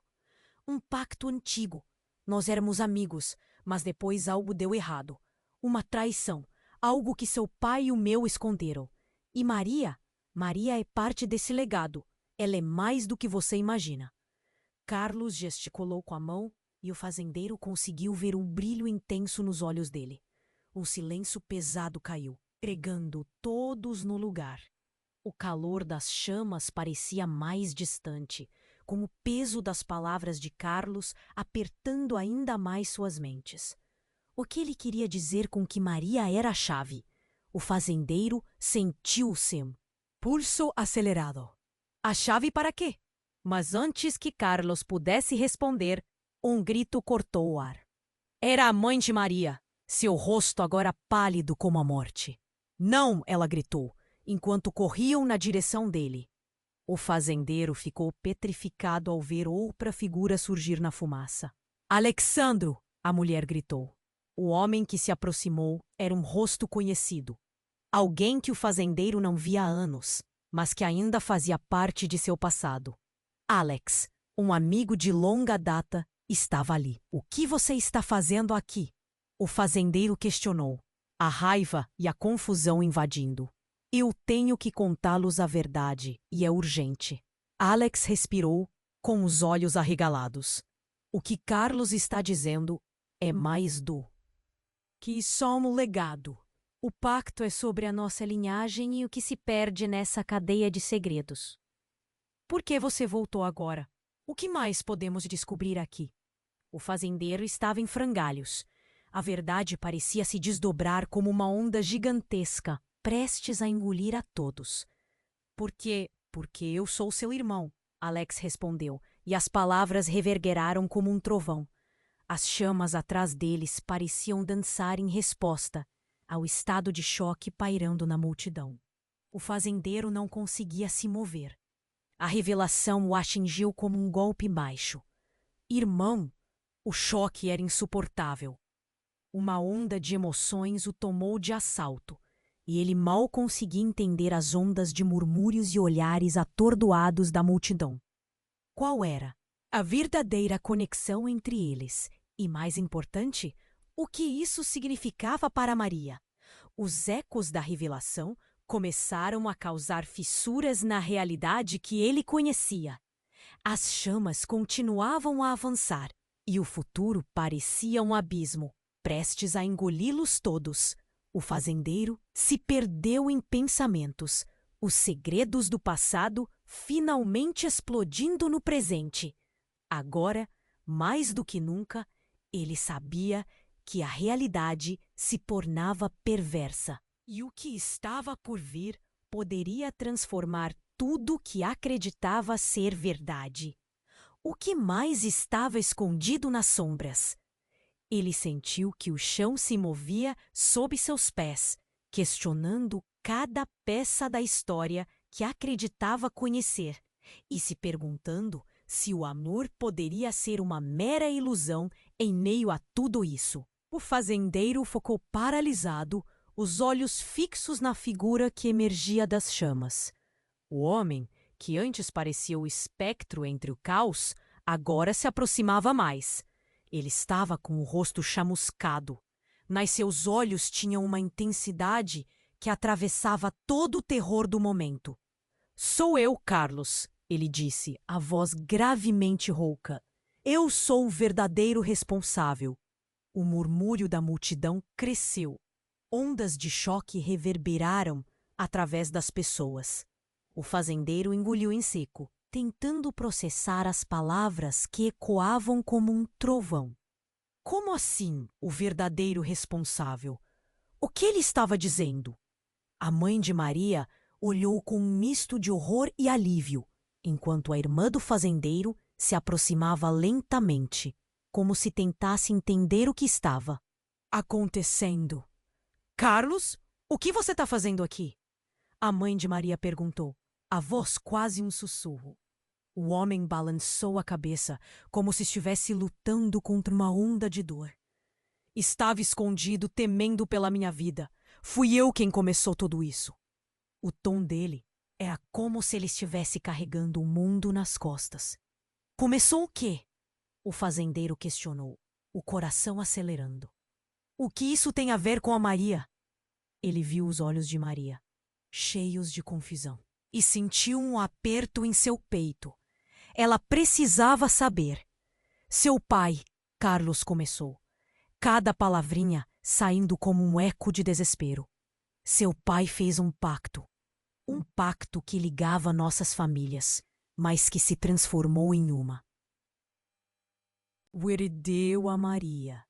[SPEAKER 1] Um pacto antigo. Nós éramos amigos, mas depois algo deu errado. Uma traição, algo que seu pai e o meu esconderam. E Maria? Maria é parte desse legado. Ela é mais do que você imagina. Carlos gesticulou com a mão e o fazendeiro conseguiu ver um brilho intenso nos olhos dele. Um silêncio pesado caiu, pregando todos no lugar. O calor das chamas parecia mais distante, com o peso das palavras de Carlos apertando ainda mais suas mentes. O que ele queria dizer com que Maria era a chave? O fazendeiro sentiu o seu pulso acelerado. A chave para quê? Mas antes que Carlos pudesse responder, um grito cortou o ar. Era a mãe de Maria, seu rosto agora pálido como a morte. Não, ela gritou, enquanto corriam na direção dele. O fazendeiro ficou petrificado ao ver outra figura surgir na fumaça. Alexandro! A mulher gritou. O homem que se aproximou era um rosto conhecido. Alguém que o fazendeiro não via há anos, mas que ainda fazia parte de seu passado. Alex, um amigo de longa data, estava ali. O que você está fazendo aqui? O fazendeiro questionou, a raiva e a confusão invadindo. Eu tenho que contá-los a verdade, e é urgente. Alex respirou, com os olhos arregalados. O que Carlos está dizendo é mais do que só um legado. O pacto é sobre a nossa linhagem e o que se perde nessa cadeia de segredos. Por que você voltou agora? O que mais podemos descobrir aqui? O fazendeiro estava em frangalhos. A verdade parecia se desdobrar como uma onda gigantesca, prestes a engolir a todos. Porque eu sou seu irmão, Alex respondeu, e as palavras reverberaram como um trovão. As chamas atrás deles pareciam dançar em resposta ao estado de choque pairando na multidão. O fazendeiro não conseguia se mover. A revelação o atingiu como um golpe baixo. Irmão, o choque era insuportável. Uma onda de emoções o tomou de assalto, e ele mal conseguia entender as ondas de murmúrios e olhares atordoados da multidão. Qual era a verdadeira conexão entre eles? E, mais importante, o que isso significava para Maria? Os ecos da revelação começaram a causar fissuras na realidade que ele conhecia. As chamas continuavam a avançar, e o futuro parecia um abismo, prestes a engoli-los todos. O fazendeiro se perdeu em pensamentos, os segredos do passado finalmente explodindo no presente. Agora, mais do que nunca, ele sabia que a realidade se tornava perversa, e o que estava por vir poderia transformar tudo que acreditava ser verdade. O que mais estava escondido nas sombras? Ele sentiu que o chão se movia sob seus pés, questionando cada peça da história que acreditava conhecer e se perguntando se o amor poderia ser uma mera ilusão em meio a tudo isso. O fazendeiro ficou paralisado, os olhos fixos na figura que emergia das chamas. O homem, que antes parecia o espectro entre o caos, agora se aproximava mais. Ele estava com o rosto chamuscado. Mas seus olhos tinham uma intensidade que atravessava todo o terror do momento. "Sou eu, Carlos", ele disse, a voz gravemente rouca. "Eu sou o verdadeiro responsável." O murmúrio da multidão cresceu. Ondas de choque reverberaram através das pessoas. O fazendeiro engoliu em seco, tentando processar as palavras que ecoavam como um trovão. Como assim, o verdadeiro responsável? O que ele estava dizendo? A mãe de Maria olhou com um misto de horror e alívio, enquanto a irmã do fazendeiro se aproximava lentamente, como se tentasse entender o que estava acontecendo. "Carlos, o que você está fazendo aqui?" A mãe de Maria perguntou, a voz quase um sussurro. O homem balançou a cabeça, como se estivesse lutando contra uma onda de dor. "Estava escondido, temendo pela minha vida. Fui eu quem começou tudo isso." O tom dele era como se ele estivesse carregando o mundo nas costas. "Começou o quê?" O fazendeiro questionou, o coração acelerando. "O que isso tem a ver com a Maria?" Ele viu os olhos de Maria, cheios de confusão, e sentiu um aperto em seu peito. Ela precisava saber. "Seu pai", Carlos começou, cada palavrinha saindo como um eco de desespero. "Seu pai fez um pacto que ligava nossas famílias, mas que se transformou em uma." O herdeu a Maria.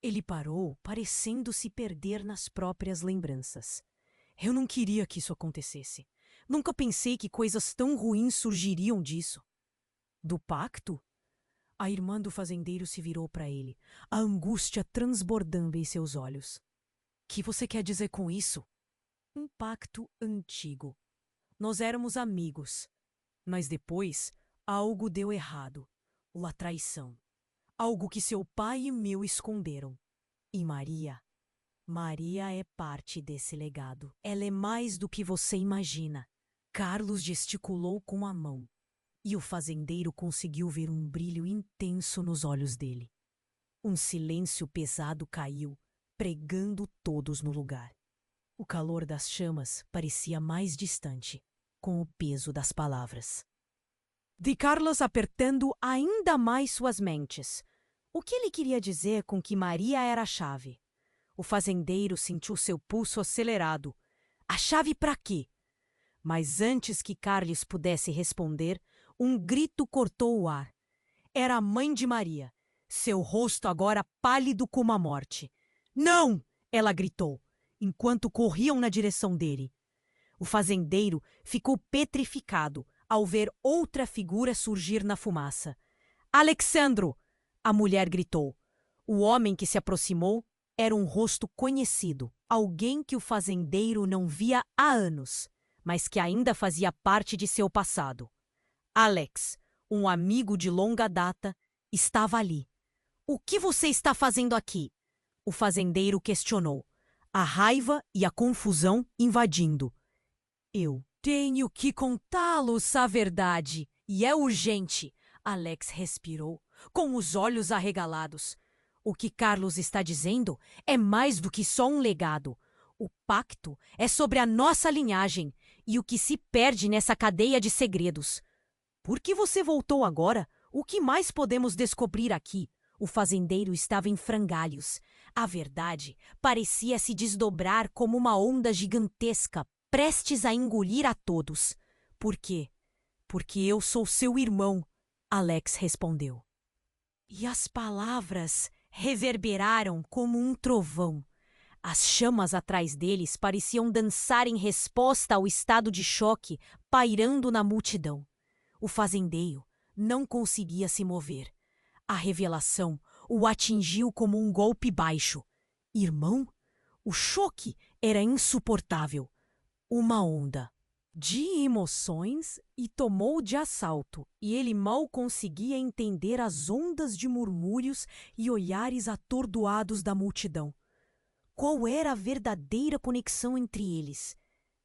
[SPEAKER 1] Ele parou, parecendo se perder nas próprias lembranças. "Eu não queria que isso acontecesse. Nunca pensei que coisas tão ruins surgiriam disso." "Do pacto?" A irmã do fazendeiro se virou para ele, a angústia transbordando em seus olhos. "Que você quer dizer com isso?" "Um pacto antigo. Nós éramos amigos. Mas depois, algo deu errado. Uma traição. Algo que seu pai e meu esconderam. E Maria é parte desse legado. Ela é mais do que você imagina." Carlos gesticulou com a mão, e o fazendeiro conseguiu ver um brilho intenso nos olhos dele. Um silêncio pesado caiu, pregando todos no lugar. O calor das chamas parecia mais distante, com o peso das palavras. De Carlos apertando ainda mais suas mentes. O que ele queria dizer com que Maria era a chave? O fazendeiro sentiu seu pulso acelerado. A chave para quê? Mas antes que Carlos pudesse responder, um grito cortou o ar. Era a mãe de Maria, seu rosto agora pálido como a morte. "Não!" ela gritou, enquanto corriam na direção dele. O fazendeiro ficou petrificado ao ver outra figura surgir na fumaça. "Alexandro!" a mulher gritou. O homem que se aproximou era um rosto conhecido, alguém que o fazendeiro não via há anos, mas que ainda fazia parte de seu passado. Alex, um amigo de longa data, estava ali. "O que você está fazendo aqui?" O fazendeiro questionou, a raiva e a confusão invadindo. "Eu tenho que contá-los a verdade, e é urgente." Alex respirou, com os olhos arregalados. "O que Carlos está dizendo é mais do que só um legado. O pacto é sobre a nossa linhagem e o que se perde nessa cadeia de segredos." "Por que você voltou agora? O que mais podemos descobrir aqui?" O fazendeiro estava em frangalhos. A verdade parecia se desdobrar como uma onda gigantesca, prestes a engolir a todos. "Por quê?" "Porque eu sou seu irmão," Alex respondeu. E as palavras reverberaram como um trovão. As chamas atrás deles pareciam dançar em resposta ao estado de choque pairando na multidão. O fazendeiro não conseguia se mover. A revelação o atingiu como um golpe baixo. Irmão? O choque era insuportável. Uma onda de emoções e tomou de assalto, e ele mal conseguia entender as ondas de murmúrios e olhares atordoados da multidão. Qual era a verdadeira conexão entre eles?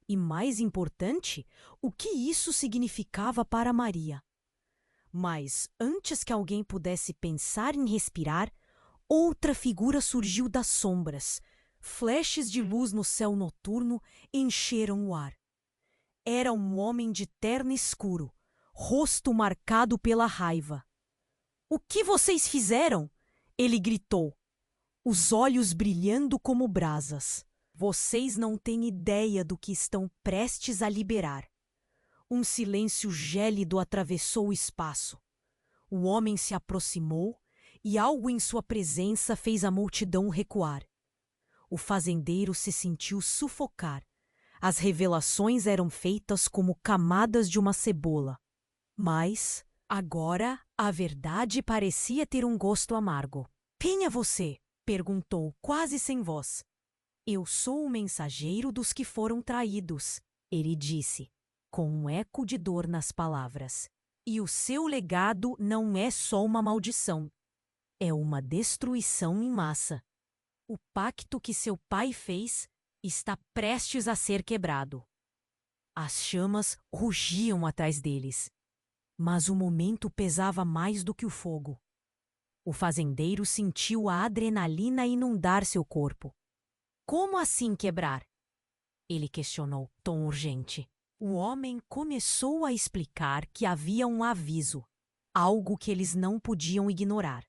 [SPEAKER 1] E, mais importante, o que isso significava para Maria? Mas, antes que alguém pudesse pensar em respirar, outra figura surgiu das sombras. Flashes de luz no céu noturno encheram o ar. Era um homem de terno escuro, rosto marcado pela raiva. "O que vocês fizeram?" ele gritou, os olhos brilhando como brasas. "Vocês não têm ideia do que estão prestes a liberar." Um silêncio gélido atravessou o espaço. O homem se aproximou e algo em sua presença fez a multidão recuar. O fazendeiro se sentiu sufocar. As revelações eram feitas como camadas de uma cebola. Mas, agora, a verdade parecia ter um gosto amargo. "Quem é você?" perguntou, quase sem voz. "Eu sou o mensageiro dos que foram traídos," ele disse, com um eco de dor nas palavras. "E o seu legado não é só uma maldição. É uma destruição em massa. O pacto que seu pai fez está prestes a ser quebrado." As chamas rugiam atrás deles. Mas o momento pesava mais do que o fogo. O fazendeiro sentiu a adrenalina inundar seu corpo. "Como assim quebrar?" ele questionou, tom urgente. O homem começou a explicar que havia um aviso, algo que eles não podiam ignorar.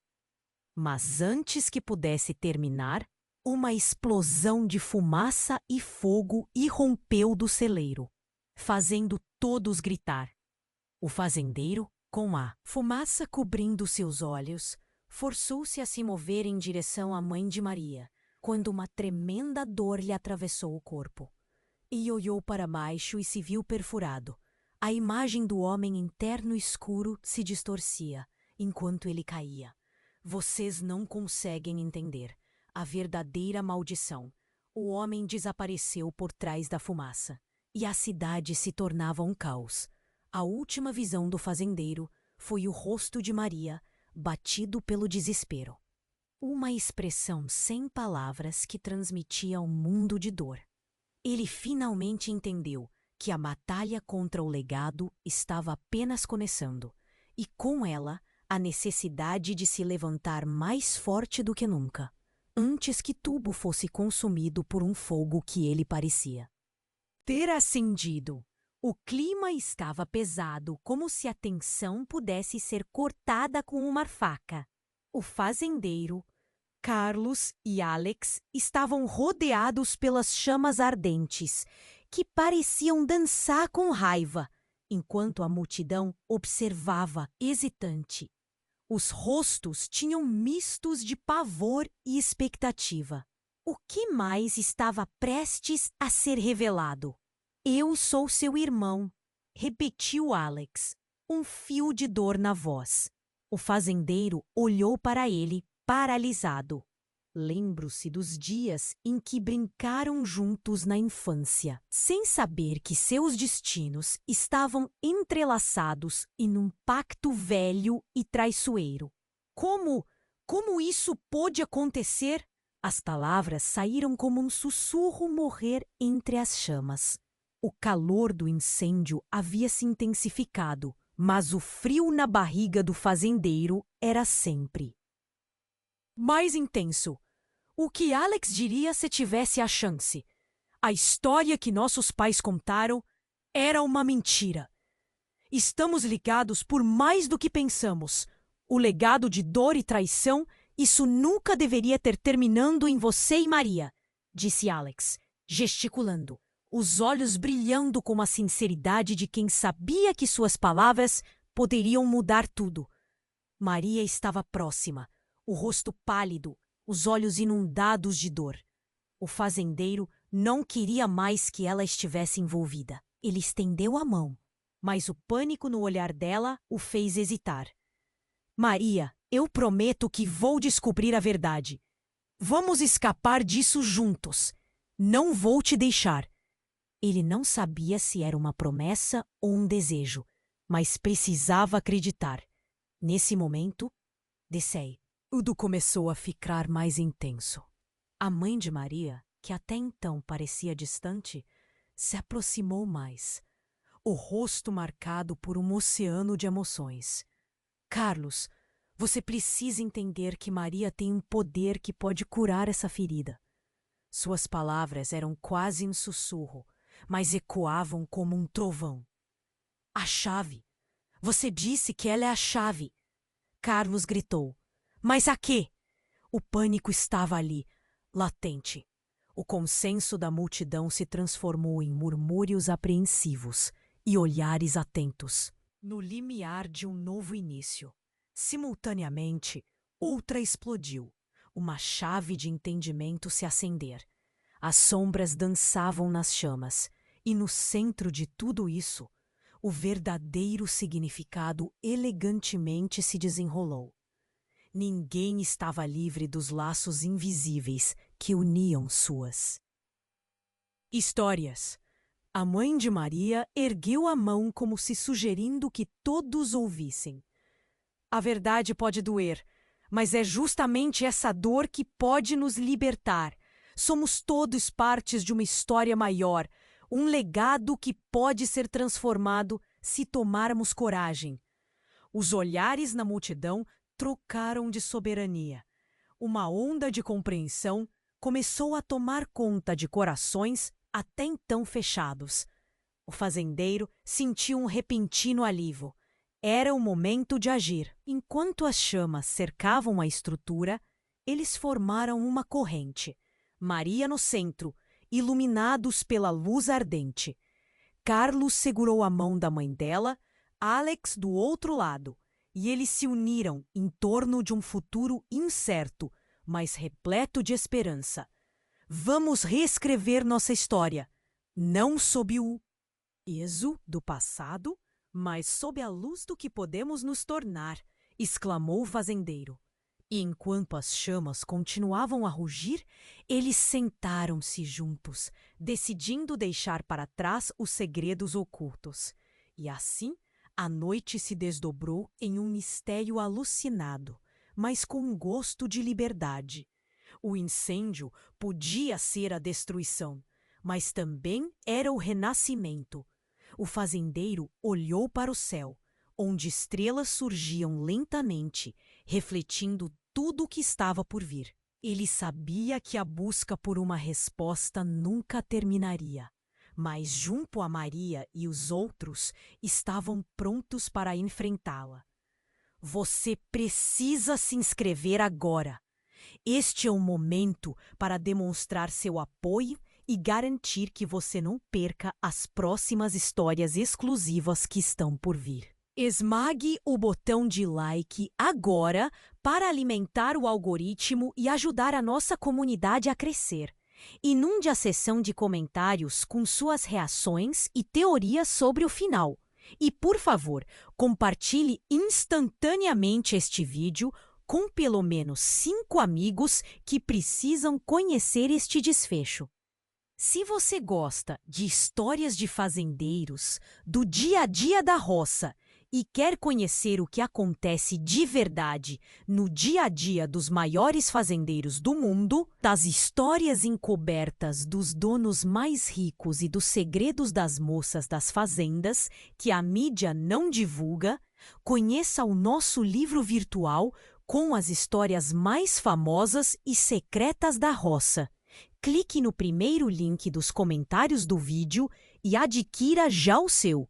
[SPEAKER 1] Mas antes que pudesse terminar, uma explosão de fumaça e fogo irrompeu do celeiro, fazendo todos gritar. O fazendeiro, com a fumaça cobrindo seus olhos, forçou-se a se mover em direção à mãe de Maria, quando uma tremenda dor lhe atravessou o corpo. E olhou para baixo e se viu perfurado. A imagem do homem em terno escuro se distorcia, enquanto ele caía. Vocês não conseguem entender a verdadeira maldição. O homem desapareceu por trás da fumaça, e a cidade se tornava um caos. A última visão do fazendeiro foi o rosto de Maria, batido pelo desespero. Uma expressão sem palavras que transmitia um mundo de dor. Ele finalmente entendeu que a batalha contra o legado estava apenas começando, e com ela a necessidade de se levantar mais forte do que nunca, antes que tudo fosse consumido por um fogo que ele parecia ter acendido. O clima estava pesado, como se a tensão pudesse ser cortada com uma faca. O fazendeiro, Carlos e Alex estavam rodeados pelas chamas ardentes, que pareciam dançar com raiva, enquanto a multidão observava hesitante. Os rostos tinham mistos de pavor e expectativa. O que mais estava prestes a ser revelado? "Eu sou seu irmão", repetiu Alex, um fio de dor na voz. O fazendeiro olhou para ele paralisado. Lembro-se dos dias em que brincaram juntos na infância, sem saber que seus destinos estavam entrelaçados em um pacto velho e traiçoeiro. Como isso pôde acontecer? As palavras saíram como um sussurro morrer entre as chamas. O calor do incêndio havia se intensificado, mas o frio na barriga do fazendeiro era sempre mais intenso. O que Alex diria se tivesse a chance? A história que nossos pais contaram era uma mentira. Estamos ligados por mais do que pensamos. O legado de dor e traição, isso nunca deveria ter terminado em você e Maria, disse Alex, gesticulando, os olhos brilhando com a sinceridade de quem sabia que suas palavras poderiam mudar tudo. Maria estava próxima, o rosto pálido, os olhos inundados de dor. O fazendeiro não queria mais que ela estivesse envolvida. Ele estendeu a mão, mas o pânico no olhar dela o fez hesitar. Maria, eu prometo que vou descobrir a verdade. Vamos escapar disso juntos. Não vou te deixar. Ele não sabia se era uma promessa ou um desejo, mas precisava acreditar. Nesse momento, Desei. Tudo começou a ficar mais intenso. A mãe de Maria, que até então parecia distante, se aproximou mais, o rosto marcado por um oceano de emoções. Carlos, você precisa entender que Maria tem um poder que pode curar essa ferida. Suas palavras eram quase um sussurro, mas ecoavam como um trovão. A chave! Você disse que ela é a chave! Carlos gritou. Mas a quê? O pânico estava ali, latente. O consenso da multidão se transformou em murmúrios apreensivos e olhares atentos. No limiar de um novo início. Simultaneamente, outra explodiu. Uma chave de entendimento se acender. As sombras dançavam nas chamas, e no centro de tudo isso, o verdadeiro significado elegantemente se desenrolou. Ninguém estava livre dos laços invisíveis que uniam suas histórias. A mãe de Maria ergueu a mão como se sugerindo que todos ouvissem. A verdade pode doer, mas é justamente essa dor que pode nos libertar. Somos todos partes de uma história maior, um legado que pode ser transformado se tomarmos coragem. Os olhares na multidão trocaram de soberania. Uma onda de compreensão começou a tomar conta de corações até então fechados. O fazendeiro sentiu um repentino alívio. Era o momento de agir. Enquanto as chamas cercavam a estrutura, eles formaram uma corrente. Maria no centro, iluminados pela luz ardente. Carlos segurou a mão da mãe dela, Alex do outro lado. E eles se uniram em torno de um futuro incerto, mas repleto de esperança. Vamos reescrever nossa história, não sob o peso do passado, mas sob a luz do que podemos nos tornar, exclamou o fazendeiro. E enquanto as chamas continuavam a rugir, eles sentaram-se juntos, decidindo deixar para trás os segredos ocultos. E assim, a noite se desdobrou em um mistério alucinado, mas com um gosto de liberdade. O incêndio podia ser a destruição, mas também era o renascimento. O fazendeiro olhou para o céu, onde estrelas surgiam lentamente, refletindo tudo o que estava por vir. Ele sabia que a busca por uma resposta nunca terminaria. Mas junto a Maria e os outros estavam prontos para enfrentá-la. Você precisa se inscrever agora. Este é o momento para demonstrar seu apoio e garantir que você não perca as próximas histórias exclusivas que estão por vir. Esmague o botão de like agora para alimentar o algoritmo e ajudar a nossa comunidade a crescer. Inunde a seção de comentários com suas reações e teorias sobre o final. E, por favor, compartilhe instantaneamente este vídeo com pelo menos 5 amigos que precisam conhecer este desfecho. Se você gosta de histórias de fazendeiros, do dia a dia da roça e quer conhecer o que acontece de verdade no dia a dia dos maiores fazendeiros do mundo, das histórias encobertas dos donos mais ricos e dos segredos das moças das fazendas que a mídia não divulga, conheça o nosso livro virtual com as histórias mais famosas e secretas da roça. Clique no primeiro link dos comentários do vídeo e adquira já o seu.